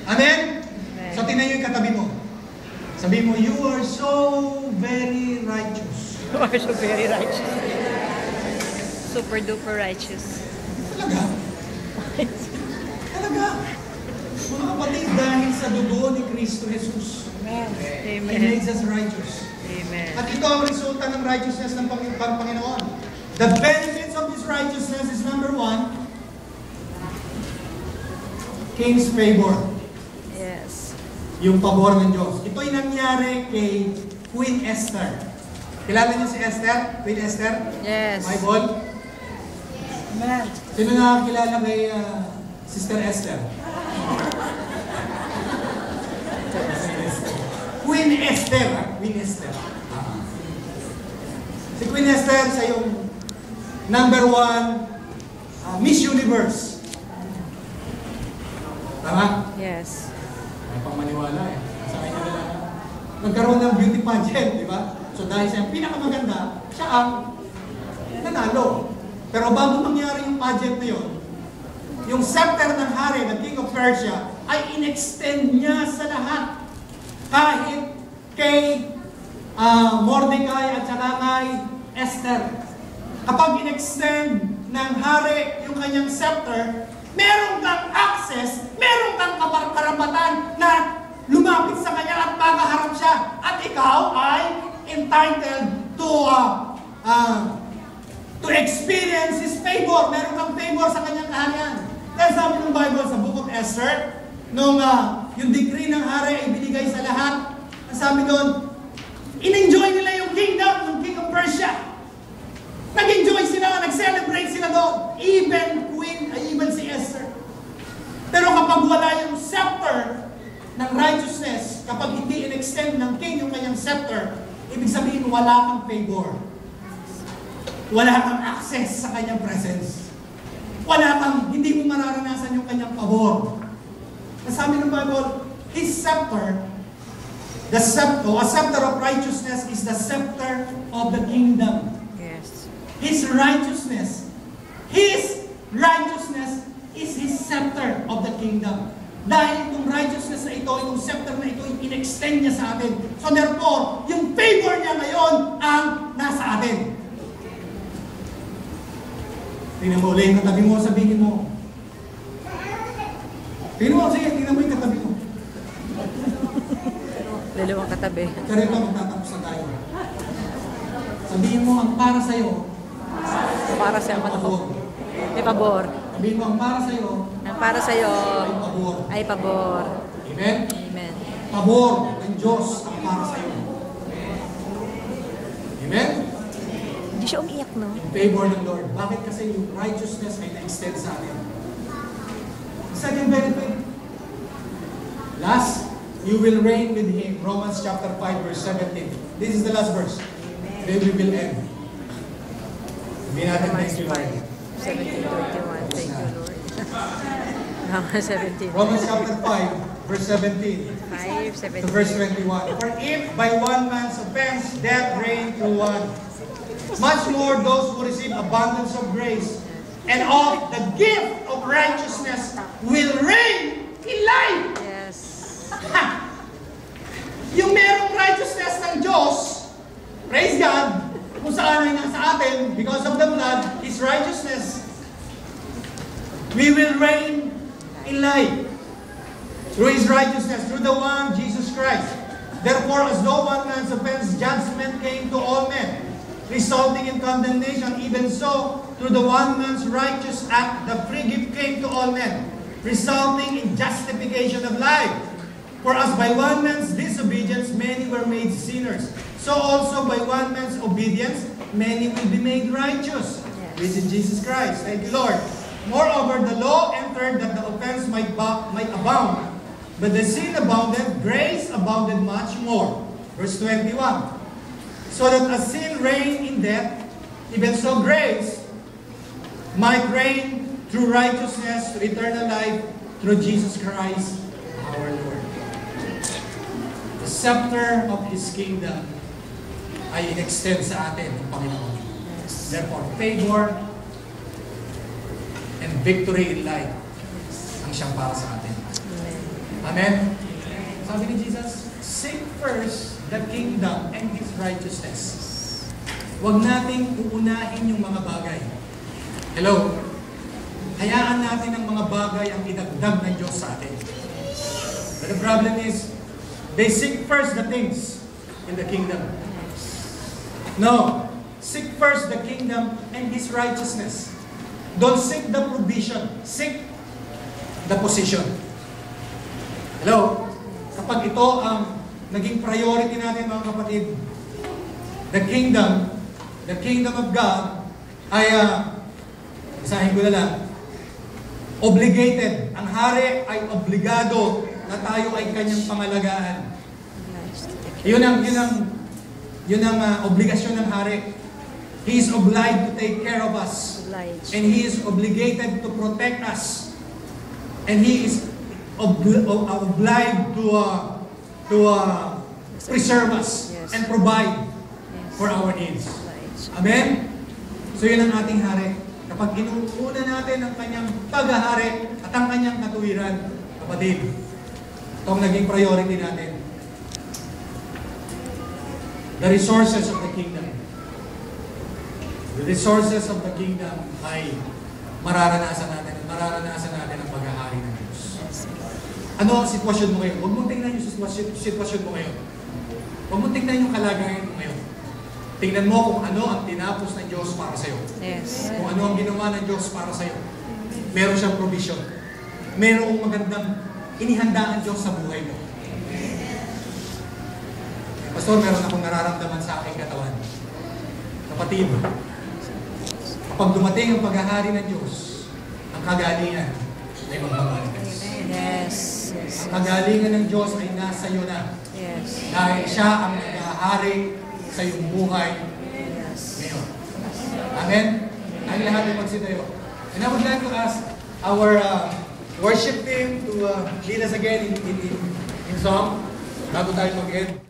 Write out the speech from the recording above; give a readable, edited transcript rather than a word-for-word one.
Amen? So, tingnan nyo yung katabi mo. Sabi mo, you are so very righteous. You are so very righteous. Super duper righteous. Talaga? Talaga? Mga kapatid, dahil sa dugo ni Kristo Jesus, Amen. He makes us righteous. Amen. At ito ang resulta ng righteousness ng Panginoon. The benefits of this righteousness is number one, King's favor. Yes. Yung pabor ng Diyos. Ito'y nangyari kay Queen Esther. Kilala niyo si Esther? Queen Esther? Yes. Bible? Amen. Sino nakakilala kay Sister Esther? Queen Esther, ha? Queen Esther. Si Queen Esther sa yung number one Miss Universe. Tama? Yes. May pangmaniwala eh. Sa kanya nila nagkaroon ng beauty pageant, di ba? So dahil siya ang pinakamaganda, siya ang nanalo. Pero bago mangyari yung pageant na yun, yung scepter ng hari, the King of Persia, ay in-extend niya sa lahat. Kahit kay Mordecai at saka kay Esther. Kapag in-extend ng hari yung kanyang scepter, meron kang access, meron kang karapatan na lumapit sa kanya at makaharap siya. At ikaw ay entitled to experience His favor. Meron kang favor sa kanyang kaharian. Kaya sabi ng Bible sa Book of Esther, nung yung decree ng hari ay binigay sa lahat, sabi doon, in-enjoy nila yung kingdom ng King of Persia. Nag-enjoy sila, nag-celebrate sila doon. Even si Esther. Pero kapag wala yung scepter ng righteousness, kapag hindi in-extend ng king yung kanyang scepter, ibig sabihin wala kang favor. Wala kang access sa kanyang presence. Hindi mo mararanasan yung kanyang pabor. Nasabi ng Bible, His scepter, a scepter of righteousness is the scepter of the kingdom. Yes. His righteousness is His scepter of the kingdom. Dahil itong righteousness na ito, itong scepter na ito, in-extend niya sa atin. So therefore, yung favor niya ngayon ang nasa atin. Tingnan mo ulit, katabi mo, sabihin mo. Tingnan mo, sige, tingnan mo yung katabi mo. Dalawang katabi. Pero ito, magtatapos na tayo. Sabihin mo, ang para sa'yo, Para sa pabor. may pabor. Sabihin mo, ang para sa'yo, Ang para sa'yo ay pabor. ay pabor. Amen? Amen. Pabor ng Diyos ang para sa'yo. Amen? Hindi siya umiyak, no? In favor ng Lord. Bakit? Kasi yung righteousness ay na-extend sa atin. Second benefit. Last, you will reign with Him. Romans chapter 5 verse 17. This is the last verse. Then we will end. Sabihin natin, thank you, Lord. 17:21. Thank you, Lord. Romans 17. Romans chapter 5 verse 17. 5:17. To verse 21. For if by one man's offense death reigned through one, much more those who receive abundance of grace and of the gift of righteousness will reign in life. Yes. Yung merong righteousness ng Diyos, praise God, kung saan ay nasa atin, because of the blood, His righteousness, we will reign in life. Through His righteousness, through the one, Jesus Christ. Therefore, as no one man's offense, judgment came to all men, resulting in condemnation, even so, through the one man's righteous act, the free gift came to all men, resulting in justification of life. For as by one man's disobedience, many were made sinners, so also by one man's obedience, many will be made righteous. Which is Jesus Christ. Thank you, Lord. Moreover, the law entered that the offense might abound. But the sin abounded, grace abounded much more. Verse 21. So that as sin reigned in death, even so grace might reign through righteousness to eternal life through Jesus Christ our Lord. The scepter of His kingdom ay in-extend sa atin ng Panginoon. Therefore, favor and victory in life ang siyang para sa atin. Amen? Sabi ni Jesus, seek first the kingdom and His righteousness. Huwag nating uunahin yung mga bagay. Hello? Hayaan natin ang mga bagay ang idagdag ng Diyos sa atin. But the problem is, they seek first the things in the kingdom. No. Seek first the kingdom and His righteousness. Don't seek the provision. Seek the position. Hello? Kapag ito ang naging priority natin, mga kapatid, the kingdom of God ay, isahin ko na lang, obligated. Ang hari ay obligado na tayo ay kanyang pangalagaan. Yun ang obligasyon ng hari. He is obliged to take care of us. And He is obligated to protect us. And He is obliged to preserve us and provide for our needs. Amen? So yun ang ating hari. Kapag inuuna natin ang kanyang paghahari at ang kanyang katuwiran, kapatid, ito ang naging priority natin. The resources of the kingdom. The resources of the kingdom ay mararanasan natin ang paghahari ng Diyos. Ano ang sitwasyon mo ngayon? Huwag mong tingnan yung sitwasyon mo ngayon. Huwag mong tingnan yung kalagayan mo ngayon. Tingnan mo kung ano ang tinapos ng Diyos para sa'yo. Yes. Kung ano ang ginawa ng Diyos para sa'yo. Meron siyang provision. Merong magandang inihanda ang Diyos sa buhay mo. Pastor, meron akong nararamdaman sa aking katawan. Kapatid, kapag dumating ang paghahari ng Diyos, ang kagalingan ay magbabalikas. Yes. Ang kagalingan ng Diyos ay nasa iyo na. Yes. Dahil siya ang naghahari sa iyong buhay ngayon. Amen? Ang lahat ay magsitayo. And I would like to ask our worship team to lead us again in song bago tayo mag-end.